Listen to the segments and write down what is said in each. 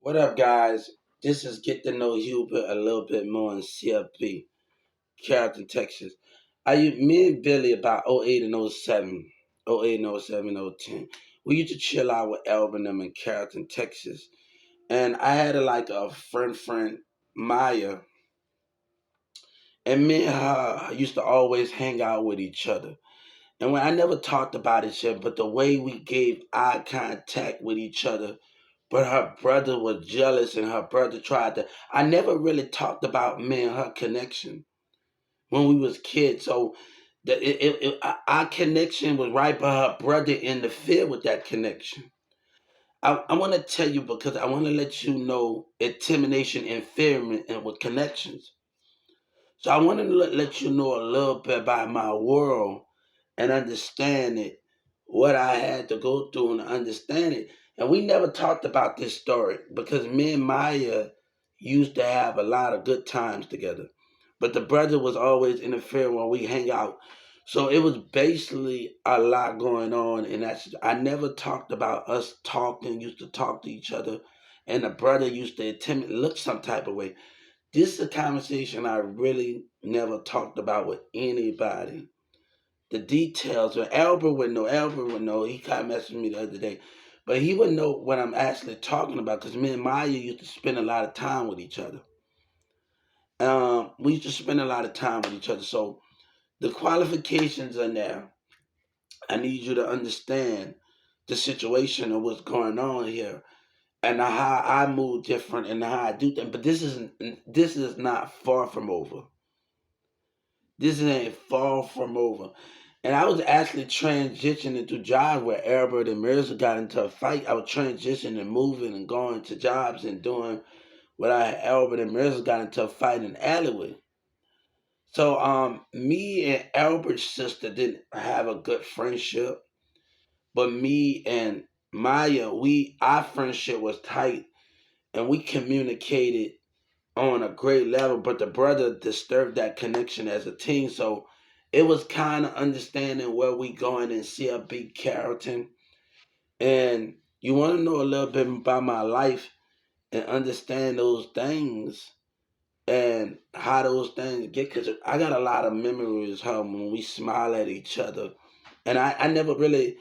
What up, guys? This is Get to Know Hubert a little bit more in CFP, Carrollton, Texas. Me and Billy about '08 and '07, '08 and '07, '10. We used to chill out with Elvin them in Carrollton, Texas. And I had a friend, Maya, and me and her used to always hang out with each other. And when I never talked about it yet, but the way we gave eye contact with each other, but her brother was jealous and her brother tried to. I never really talked about me and her connection when we was kids. So our connection was right, but her brother interfered with that connection. I want to tell you because I want to let you know intimidation and fear and with connections. So I want to let you know a little bit about my world and understand it, what I had to go through and understand it. And we never talked about this story because me and Maya used to have a lot of good times together. But the brother was always interfering when we hang out. So it was basically a lot going on. And I never talked about us talking, used to talk to each other. And the brother used to look some type of way. This is a conversation I really never talked about with anybody. The details, or Albert would know. He kind of messaged me the other day, but he would know what I'm actually talking about because me and Maya used to spend a lot of time with each other. We used to spend a lot of time with each other. So the qualifications are there. I need you to understand the situation of what's going on here and how I move different and how I do things. But this is not far from over. This ain't far from over. And I was actually transitioning to jobs where Albert and Mirza got into a fight. I was transitioning and moving and going to jobs and doing what Albert and Mirza got into a fight in the alleyway. So me and Albert's sister didn't have a good friendship, but me and Maya, our friendship was tight and we communicated on a great level, but the brother disturbed that connection as a teen. So it was kind of understanding where we going in CFB Carrollton. And you want to know a little bit about my life and understand those things and how those things get. Because I got a lot of memories how when we smile at each other. And I never really,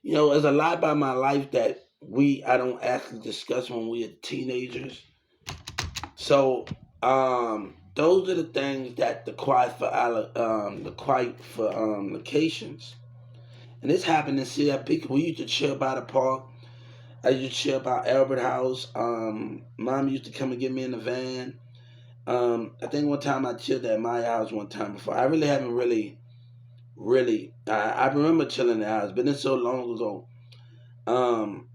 there's a lot about my life that I don't actually discuss when we are teenagers. So those are the things that the quiet for locations, and this happened in CFP. We used to chill by the park. I used to chill by Albert House. Mom used to come and get me in the van. I think one time I chilled at my house one time before. I really haven't really. I remember chilling at the house, but it's so long ago. Um,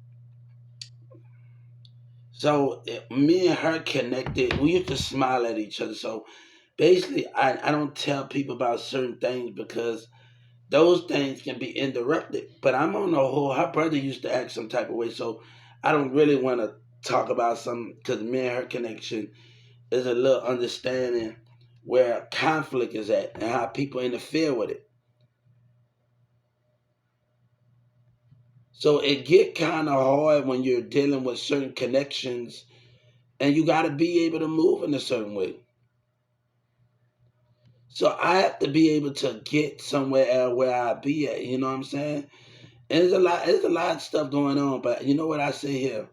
Me and her connected. We used to smile at each other. So basically, I don't tell people about certain things because those things can be interrupted. But I'm on the whole, her brother used to act some type of way. So I don't really want to talk about something because me and her connection is a little understanding where conflict is at and how people interfere with it. So it get kind of hard when you're dealing with certain connections and you got to be able to move in a certain way. So I have to be able to get somewhere where I be at. You know what I'm saying? And there's a lot of stuff going on. But you know what I say here?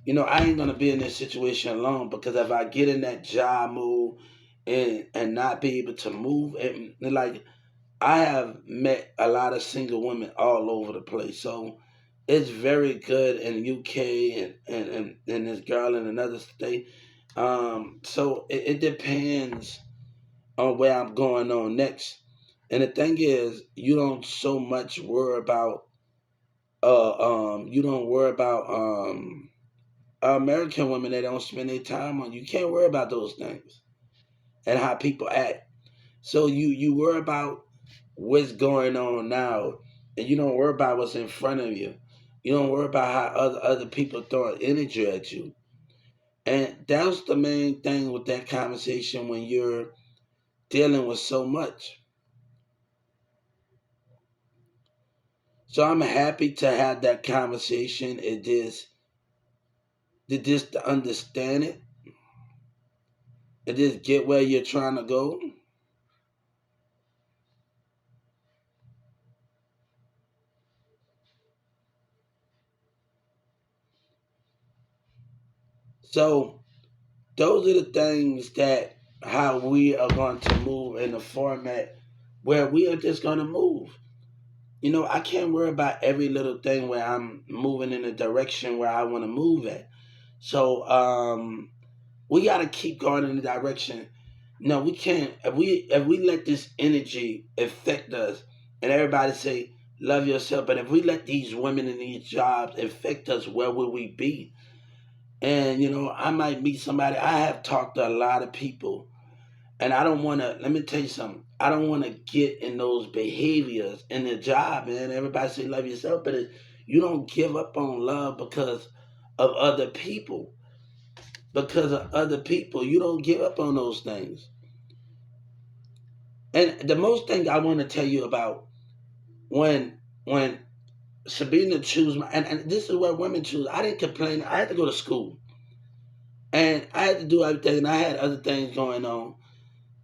I ain't gonna be in this situation alone because if I get in that job move and not be able to move, and like I have met a lot of single women all over the place. So it's very good in the UK and this girl in another state. So it depends on where I'm going on next. And the thing is, you don't so much worry about you don't worry about American women that don't spend their time on. You can't worry about those things and how people act. So you worry about what's going on now, and you don't worry about what's in front of you. You don't worry about how other people throw energy at you. And that's the main thing with that conversation when you're dealing with so much. So I'm happy to have that conversation. It is to just to understand it and just get where you're trying to go. So those are the things that how we are going to move in the format where we are just going to move. You know, I can't worry about every little thing where I'm moving in the direction where I want to move at. So we got to keep going in the direction. No, we can't. If we let this energy affect us, and everybody say love yourself, but if we let these women in these jobs affect us, where will we be? And you know, I might meet somebody. I have talked to a lot of people, and I don't want to. Let me tell you something. I don't want to get in those behaviors in the job, man. Everybody say love yourself, but you don't give up on love because of other people. Because of other people, you don't give up on those things. And the most thing I want to tell you about when Sabina choose my and this is where women choose. I didn't complain. I had to go to school. And I had to do everything and I had other things going on.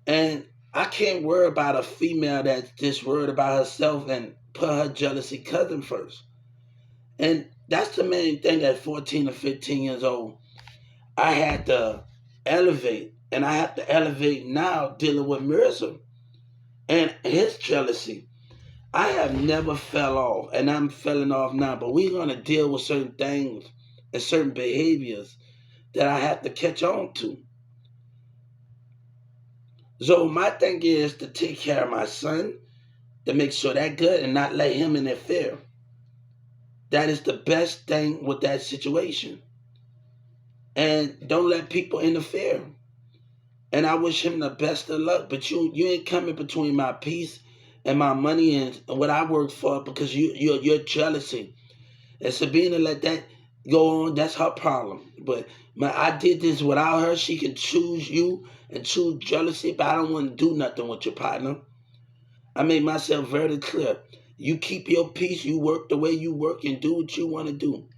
And I can't worry about a female that's just worried about herself and put her jealousy cousin first. And that's the main thing at 14 or 15 years old. I had to elevate. And I have to elevate now dealing with Mirza and his jealousy. I have never fell off, and I'm falling off now, but we're going to deal with certain things and certain behaviors that I have to catch on to. So my thing is to take care of my son, to make sure that good and not let him interfere. That is the best thing with that situation. And don't let people interfere. And I wish him the best of luck. But you ain't coming between my peace and my money and what I work for because you're jealousy. And Sabina let that go on. That's her problem. But man, I did this without her. She can choose you and choose jealousy, but I don't want to do nothing with your partner. I made myself very clear. You keep your peace. You work the way you work and do what you want to do.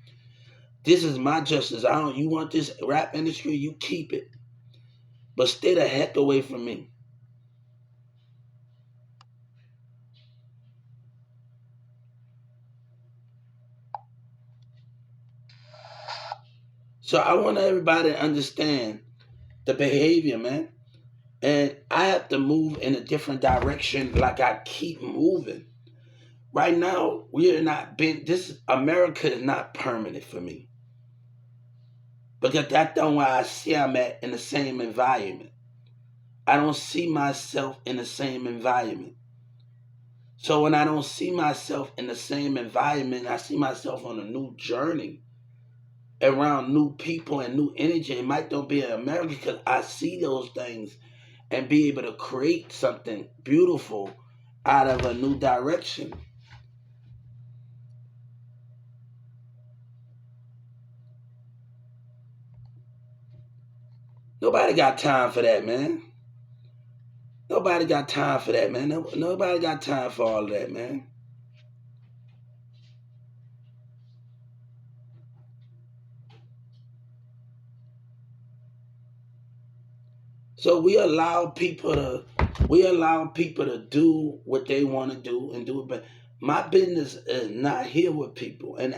This is my justice. I don't. You want this rap industry? You keep it, but stay the heck away from me. So I want everybody to understand the behavior, man. And I have to move in a different direction like I keep moving. Right now, we are not being this America is not permanent for me. Because that's the where I see I'm at in the same environment. I don't see myself in the same environment. So when I don't see myself in the same environment, I see myself on a new journey around new people and new energy. It might not be in America because I see those things and be able to create something beautiful out of a new direction. Nobody got time for that, man. Nobody got time for that, man. Nobody got time for all of that, man. So we allow people to do what they want to do and do it. But my business is not here with people, and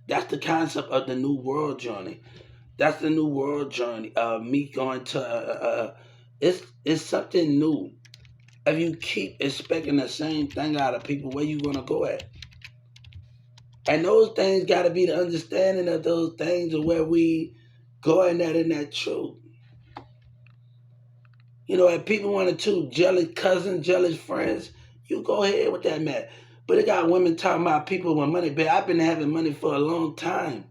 that's the concept of the new world journey. That's the new world journey. Me going to it's something new. If you keep expecting the same thing out of people, where you gonna go at? And those things got to be the understanding of those things of where we going at in that truth. You know, if people wanted to jealous cousins, jealous friends, you go ahead with that man. But it got women talking about people with money. But I've been having money for a long time.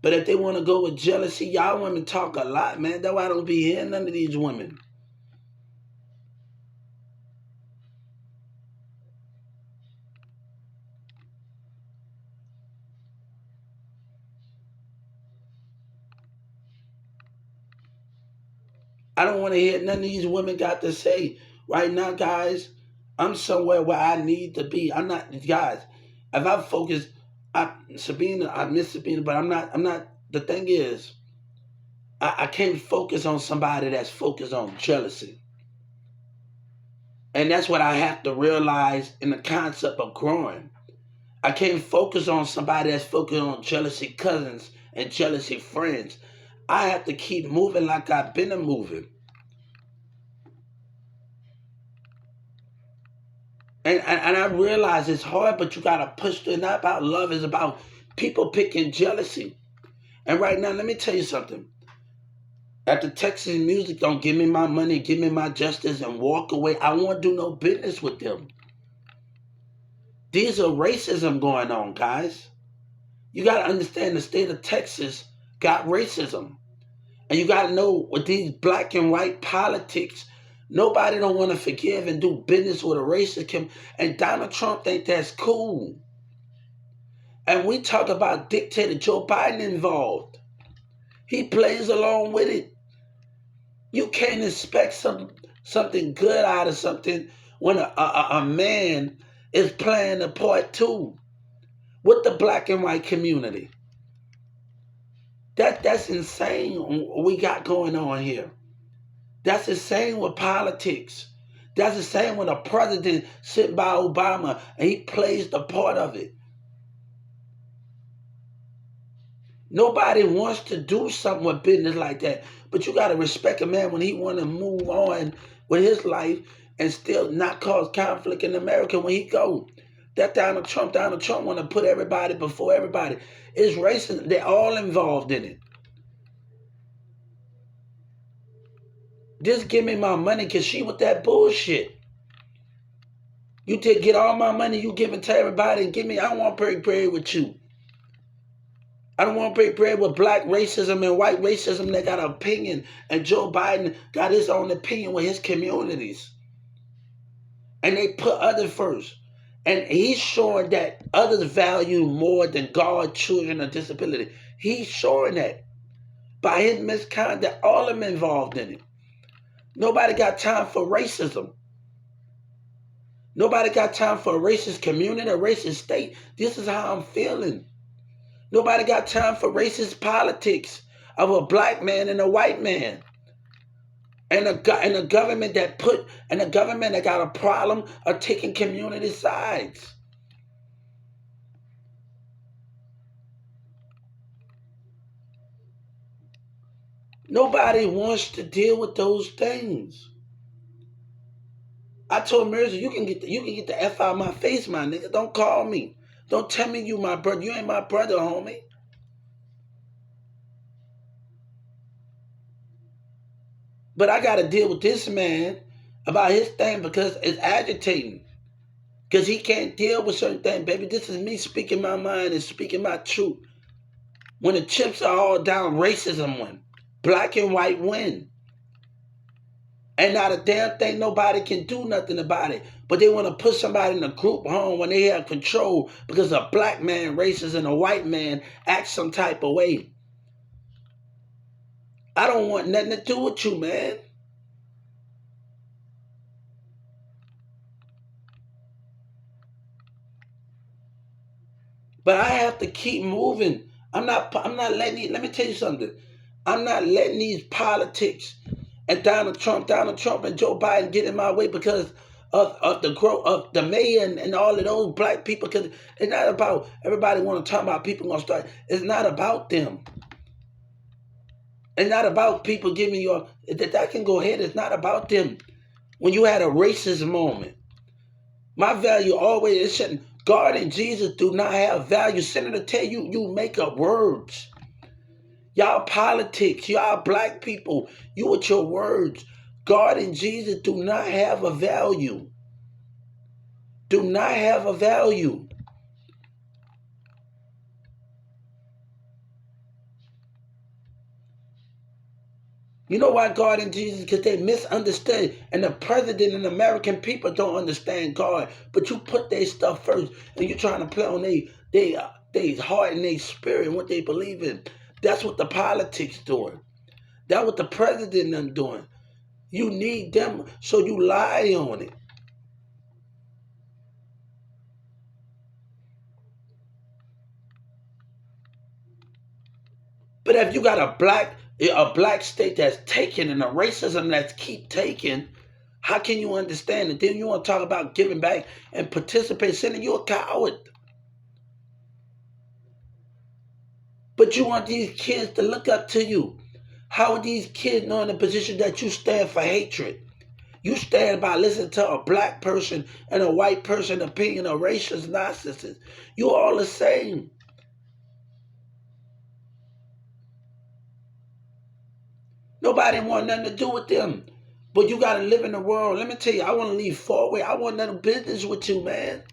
But if they want to go with jealousy, y'all women talk a lot, man. That's why I don't be hearing none of these women. I don't want to hear none of these women got to say. Right now, guys, I'm somewhere where I need to be. I'm not, guys. If I focus, I Sabina, I miss Sabina, but I'm not. I'm not the thing is, I can't focus on somebody that's focused on jealousy. And that's what I have to realize in the concept of growing. I can't focus on somebody that's focused on jealousy cousins and jealousy friends. I have to keep moving like I've been moving. And I realize it's hard, but you gotta push through. It's not about love, it's about people picking jealousy. And right now, let me tell you something. If the Texas music don't give me my money, give me my justice, and walk away, I won't do no business with them. These are racism going on, guys. You gotta understand the state of Texas got racism. And you gotta know with these black and white politics, nobody don't want to forgive and do business with a racist. And Donald Trump think that's cool. And we talk about dictator Joe Biden involved. He plays along with it. You can't expect something good out of something when a man is playing a part too with the black and white community. That's insane what we got going on here. That's the same with politics. That's the same when a president sitting by Obama and he plays the part of it. Nobody wants to do something with business like that. But you got to respect a man when he want to move on with his life and still not cause conflict in America when he go. That Donald Trump want to put everybody before everybody. It's racist. They're all involved in it. Just give me my money because she with that bullshit. You take get all my money, you give it to everybody and give me, I don't want to break bread with you. I don't want to break bread with black racism and white racism that got an opinion. And Joe Biden got his own opinion with his communities. And they put others first. And he's showing that others value more than God, children, or disability. He's showing that by his misconduct, all of them involved in it. Nobody got time for racism. Nobody got time for a racist community, a racist state. This is how I'm feeling. Nobody got time for racist politics of a black man and a white man. And a government that got a problem of taking community sides. Nobody wants to deal with those things. I told Mirza, you can get the F out of my face, my nigga. Don't call me. Don't tell me you my brother. You ain't my brother, homie. But I got to deal with this man about his thing because it's agitating. Because he can't deal with certain things. Baby, this is me speaking my mind and speaking my truth. When the chips are all down, racism win. Black and white win. And not a damn thing, nobody can do nothing about it. But they want to put somebody in a group home when they have control because a black man racist and a white man act some type of way. I don't want nothing to do with you, man. But I have to keep moving. I'm not letting let me tell you something. I'm not letting these politics and Donald Trump and Joe Biden get in my way because of the growth of the mayor and all of those black people. Because it's not about everybody want to talk about people gonna start. It's not about them. It's not about people giving you that can go ahead. It's not about them. When you had a racist moment, my value always is shouldn't. God and Jesus do not have value. Senator tell you, you make up words. Y'all politics, y'all black people, you with your words. God and Jesus do not have a value. Do not have a value. You know why God and Jesus? Because they misunderstood. And the president and American people don't understand God. But you put their stuff first. And you're trying to play on their heart and their spirit and what they believe in. That's what the politics doing. That's what the president is doing. You need them, so you lie on it. But if you got a black state that's taking and a racism that's keep taking, how can you understand it? Then you want to talk about giving back and participate, sending you a coward. But you want these kids to look up to you. How are these kids know in the position that you stand for hatred? You stand by listening to a black person and a white person opinion of racist narcissists. You all the same. Nobody want nothing to do with them. But you gotta live in the world. Let me tell you, I want to leave far away. I want nothing business with you, man.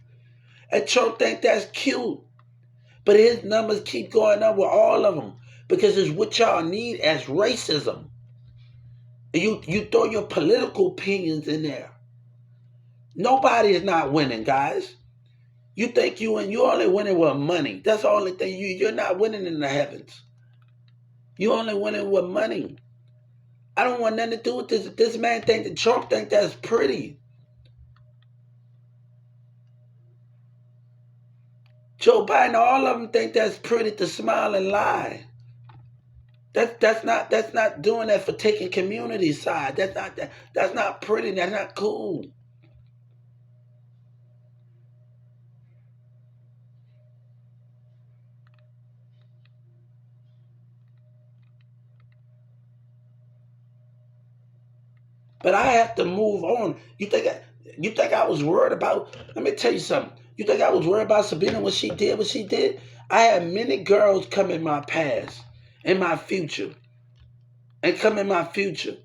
And Trump think that's cute. But his numbers keep going up with all of them. Because it's what y'all need as racism. And you throw your political opinions in there. Nobody is not winning, guys. You think you only winning with money. That's the only thing. You're not winning in the heavens. You only winning with money. I don't want nothing to do with this. If this man think that Trump think that's pretty. Joe Biden, all of them think that's pretty to smile and lie. That's not doing that for taking community side. That's not pretty. That's not cool. But I have to move on. You think I was worried about? Let me tell you something. You think I was worried about Sabina when she did what she did? I had many girls come in my past, in my future, and come in my future.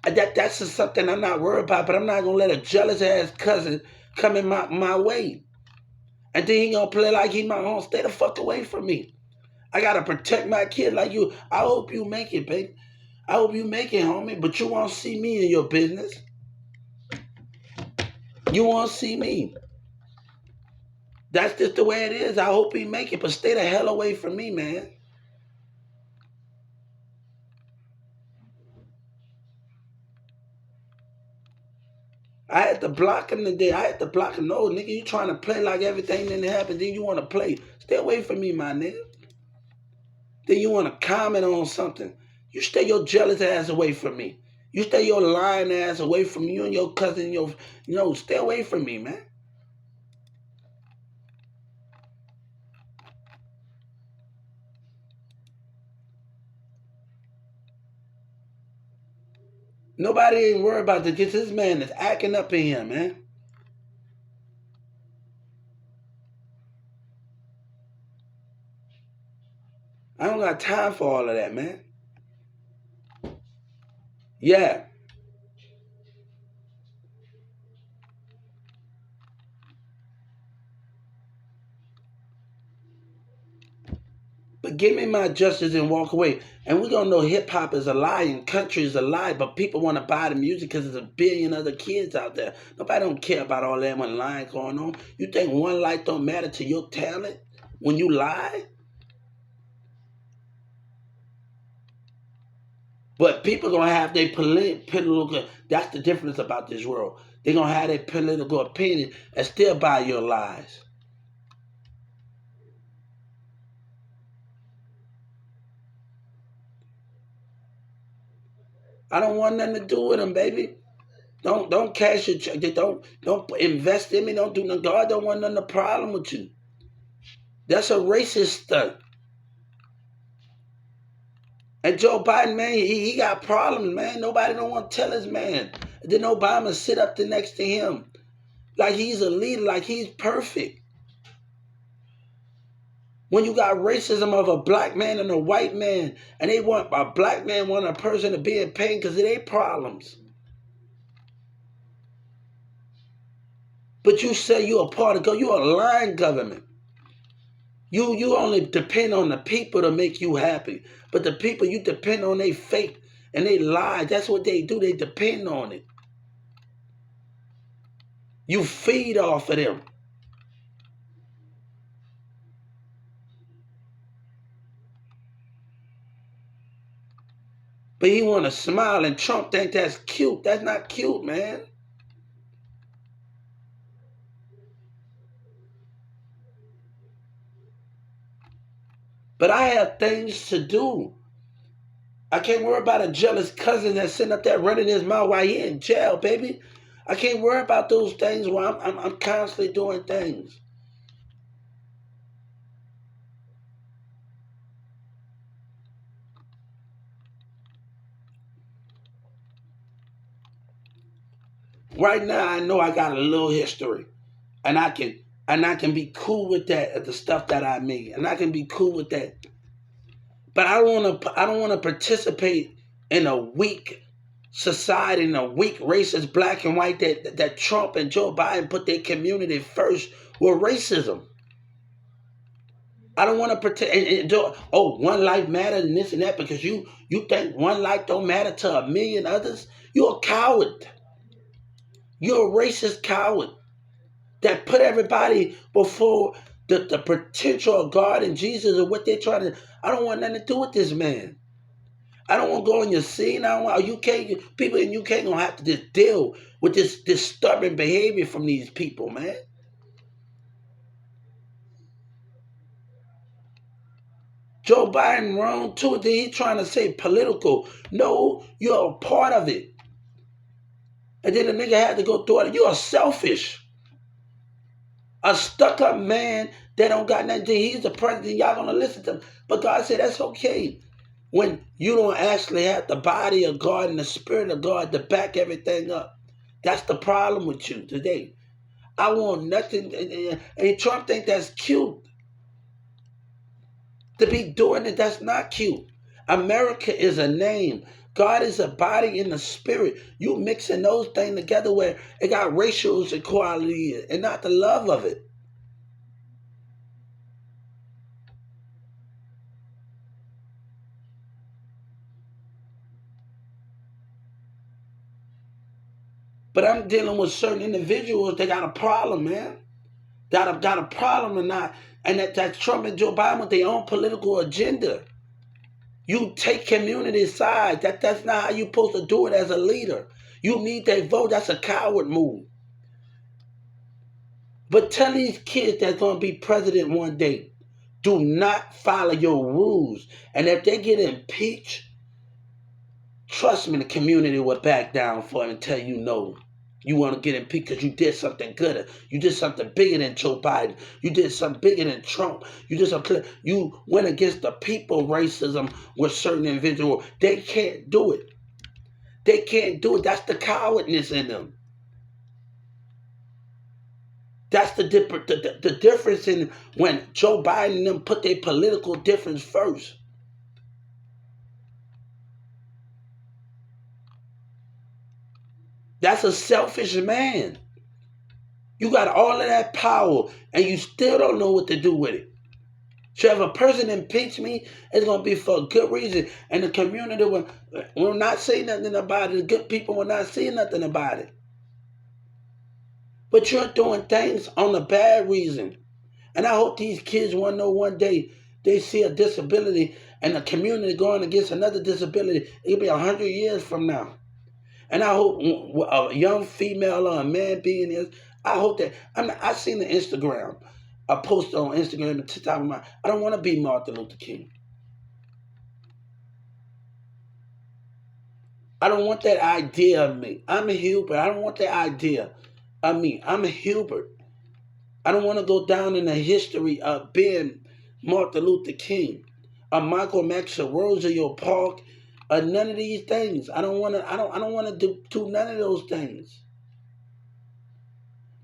That's just something I'm not worried about. But I'm not gonna let a jealous ass cousin come in my way, and then he gonna play like he my own. Stay the fuck away from me. I gotta protect my kid like you. I hope you make it, baby. I hope you make it, homie. But you won't see me in your business. You won't see me. That's just the way it is. I hope he make it, but stay the hell away from me, man. I had to block him today. I had to block him. No, nigga, you trying to play like everything didn't happen. Then you want to play. Stay away from me, my nigga. Then you want to comment on something. You stay your jealous ass away from me. You stay your lying ass away from you and your cousin. Stay away from me, man. Nobody ain't worried about this man that's acting up in here, man. I don't got time for all of that, man. Yeah. But give me my justice and walk away. And we're going to know hip hop is a lie and country is a lie, but people want to buy the music because there's a billion other kids out there. Nobody don't care about all that one lying going on. You think one light don't matter to your talent when you lie? But people going to have their political, that's the difference about this world. They're going to have their political opinion and still buy your lies. I don't want nothing to do with them, baby. Don't cash your check. Don't invest in me. Don't do nothing. God don't want nothing a problem with you. That's a racist stunt. And Joe Biden, man, he got problems, man. Nobody don't want to tell his man. And then Obama sit up there next to him like he's a leader, like he's perfect. When you got racism of a black man and a white man, and they want a black man want a person to be in pain because of their problems. But you say you're a part of, you're a lying government. You only depend on the people to make you happy. But the people, you depend on their fate and they lie. That's what they do. They depend on it. You feed off of them. But he want to smile and Trump think that's cute. That's not cute, man. But I have things to do. I can't worry about a jealous cousin that's sitting up there running his mouth while he in jail, baby. I can't worry about those things while I'm constantly doing things. Right now, I know I got a little history, and I can be cool with that, the stuff that I made, and I can be cool with that. But I don't want to participate in a weak society, in a weak racist black and white that Trump and Joe Biden put their community first with racism. I don't want to pretend and do, oh, one life matter and this and that because you think one life don't matter to a million others. You're a coward. You're a racist coward that put everybody before the potential of God and Jesus and what they're trying to. I don't want nothing to do with this man. I don't want to go in your scene. I don't want UK people in UK gonna have to just deal with this stubborn behavior from these people, man. Joe Biden wrong too. Then he trying to say political. No, you're a part of it. And then the nigga had to go through it. You're selfish. A stuck-up man that don't got nothing to. He's the president. Y'all gonna listen to him. But God said that's okay. When you don't actually have the body of God and the spirit of God to back everything up. That's the problem with you today. I want nothing. And Trump think that's cute. To be doing it, that's not cute. America is a name. God is a body in the spirit. You mixing those things together where it got racial equality and not the love of it. But I'm dealing with certain individuals that got a problem, man. Got a problem or not. And that Trump and Joe Biden with their own political agenda. You take community side. That's not how you supposed to do it as a leader. You need their vote. That's a coward move. But tell these kids that's going to be president one day, do not follow your rules. And if they get impeached, trust me, the community will back down for it and tell you no. You want to get impeached because you did something good. You did something bigger than Joe Biden. You did something bigger than Trump. You went against the people racism with certain individuals. They can't do it. They can't do it. That's the cowardness in them. That's the difference in when Joe Biden and them put their political difference first. That's a selfish man. You got all of that power and you still don't know what to do with it. So if a person impeach me, it's going to be for a good reason. And the community will not say nothing about it. The good people will not say nothing about it. But you're doing things on a bad reason. And I hope these kids want to know one day they see a disability and the community going against another disability. It'll be 100 years from now. And I hope a young female or a man being this, I hope that, I seen the Instagram, a post on Instagram at the top of my, I don't want to be Martin Luther King. I don't want that idea of me. I'm a Hubert. I don't want that idea of me. I'm a Hubert. I don't want to go down in the history of being Martin Luther King, or Michael Maxwell, Rosa Parks, none of these things. I don't want to. I don't want to do none of those things.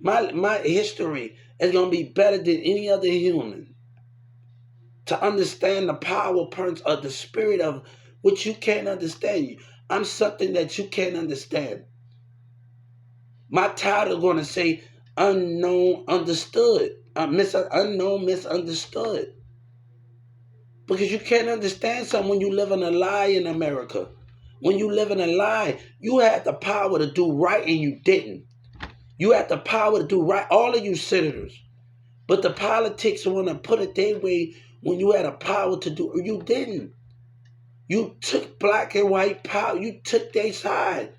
My history is going to be better than any other human. To understand the power of the spirit of which you can't understand. I'm something that you can't understand. My title is going to say unknown, understood. Unknown, misunderstood. Because you can't understand something when you live in a lie in America. When you live in a lie, you had the power to do right and you didn't. You had the power to do right, all of you senators. But the politics want to put it their way when you had a power to do, you didn't. You took black and white power, you took their side.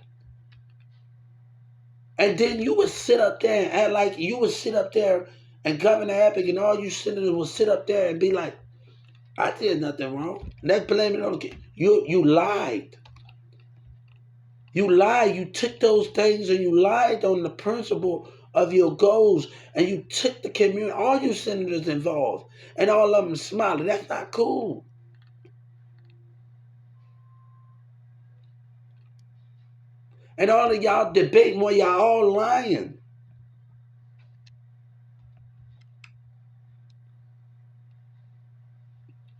And then you would sit up there and act like you would sit up there and Governor Abbott and all you senators would sit up there and be like, I did nothing wrong. Let's blame it on the kid. You lied. You lied. You took those things and you lied on the principle of your goals, and you took the community, all you senators involved, and all of them smiling. That's not cool. And all of y'all debating while y'all all lying.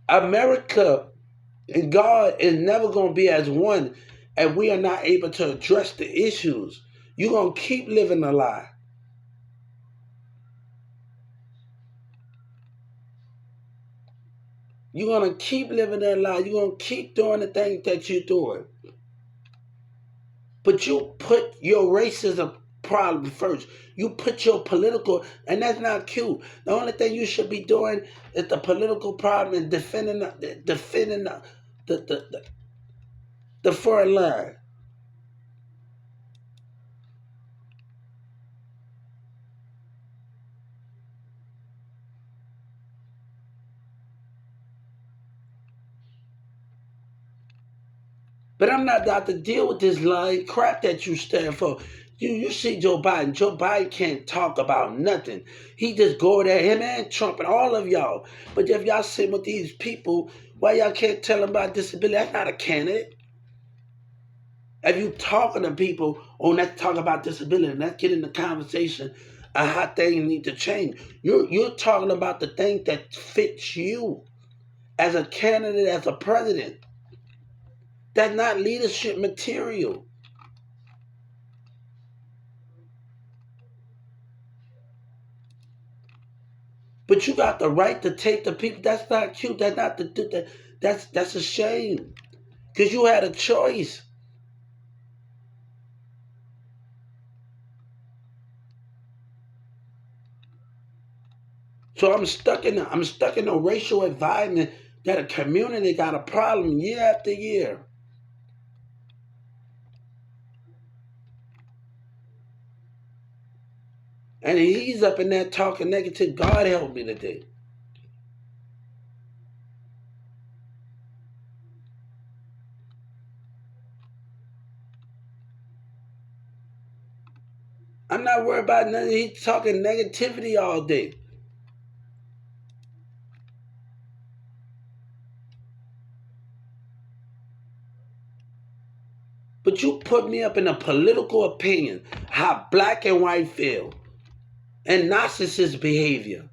America and God is never going to be as one, and we are not able to address the issues. You're going to keep living a lie. You're going to keep living that lie. You're going to keep doing the things that you're doing. But you put your racism problem first. You put your political, and that's not cute. The only thing you should be doing is the political problem and defending the foreign line. But I'm not about to deal with this lying crap that you stand for. You see Joe Biden. Joe Biden can't talk about nothing. He just go there, him and Trump and all of y'all. But if y'all sit with these people, why y'all can't tell them about disability? That's not a candidate. If you talking to people, oh, let's talk about disability, let's get in the conversation of how things need to change. You're talking about the thing that fits you as a candidate, as a president. That's not leadership material. But you got the right to take the people. That's not cute. That's not that's a shame. Because you had a choice. So I'm stuck in a racial environment that a community got a problem year after year. And he's up in there talking negative. God help me today. I'm not worried about nothing. He's talking negativity all day. But you put me up in a political opinion, how black and white feel, and narcissist behavior.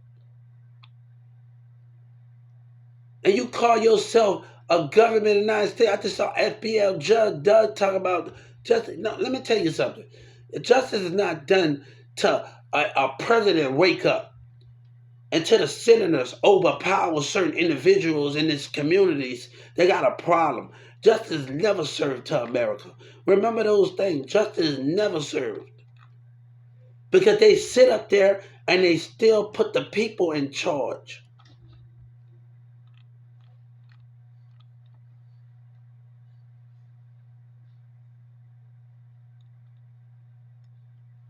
And you call yourself a government in the United States. I just saw FBL Judge Doug talk about justice. No, let me tell you something. Justice is not done to a president wake up and to the senators overpower certain individuals in these communities. They got a problem. Justice never served to America. Remember those things. Justice never served. Because they sit up there and they still put the people in charge.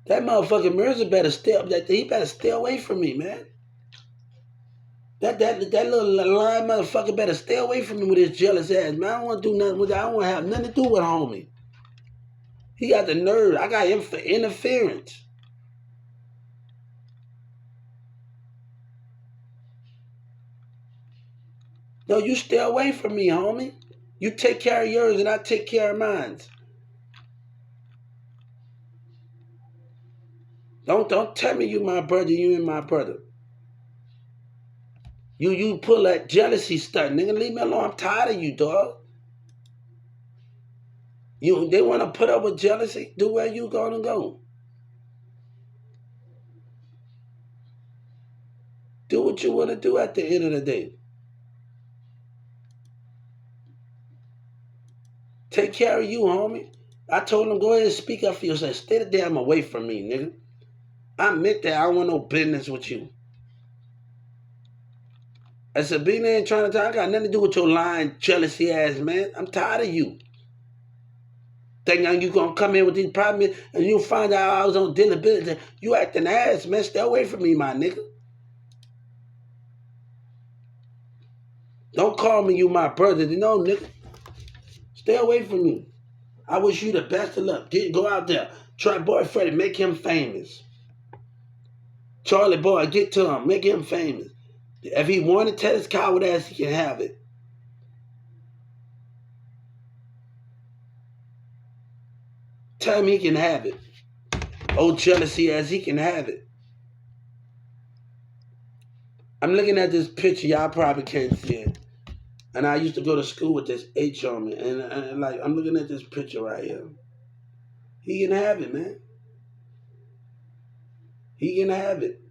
That motherfucking Mirza better he better stay away from me, man. That little lying motherfucker better stay away from me with his jealous ass, man. I don't want to do nothing with that. I don't want to have nothing to do with homie. He got the nerve. I got him for interference. No, you stay away from me, homie. You take care of yours and I take care of mine. Don't tell me you my brother, you and my brother. You pull that jealousy stuff, nigga. Leave me alone. I'm tired of you, dog. They want to put up with jealousy? Do where you gonna go? Do what you want to do at the end of the day. Take care of you, homie. I told him, go ahead and speak up for yourself. Stay the damn away from me, nigga. I admit that I don't want no business with you. I said, Sabina ain't trying to talk. I got nothing to do with your lying, jealousy ass, man. I'm tired of you. Thinking you gonna come in with these problems and you find out I was on disability. You acting ass, man. Stay away from me, my nigga. Don't call me you my brother. No, nigga. Stay away from me. I wish you the best of luck. Go out there. Try boy Freddie, make him famous. Charlie Boy, get to him, make him famous. If he wanted to tell his coward ass, he can have it. Tell him he can have it. Old jealousy ass, he can have it. I'm looking at this picture, y'all probably can't see it. And I used to go to school with this H on me. And like, I'm looking at this picture right here. He can have it, man. He can have it.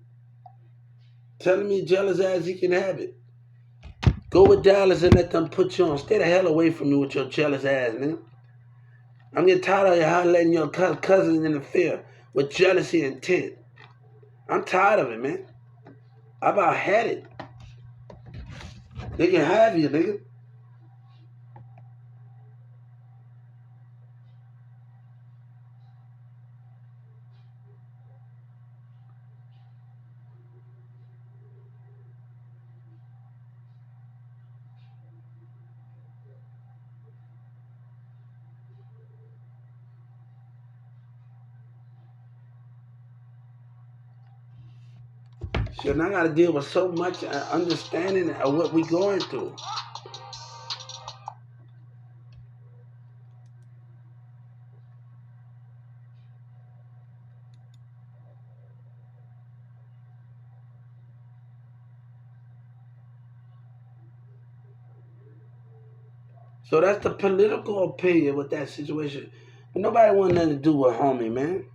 Telling me jealous ass, he can have it. Go with Dallas and let them put you on. Stay the hell away from me with your jealous ass, man. I'm getting tired of you letting your cousins interfere with jealousy and intent. I'm tired of it, man. I about had it. They can have you, nigga. Shit, and I gotta deal with so much understanding of what we going through. So that's the political opinion with that situation. But nobody want nothing to do with homie, man.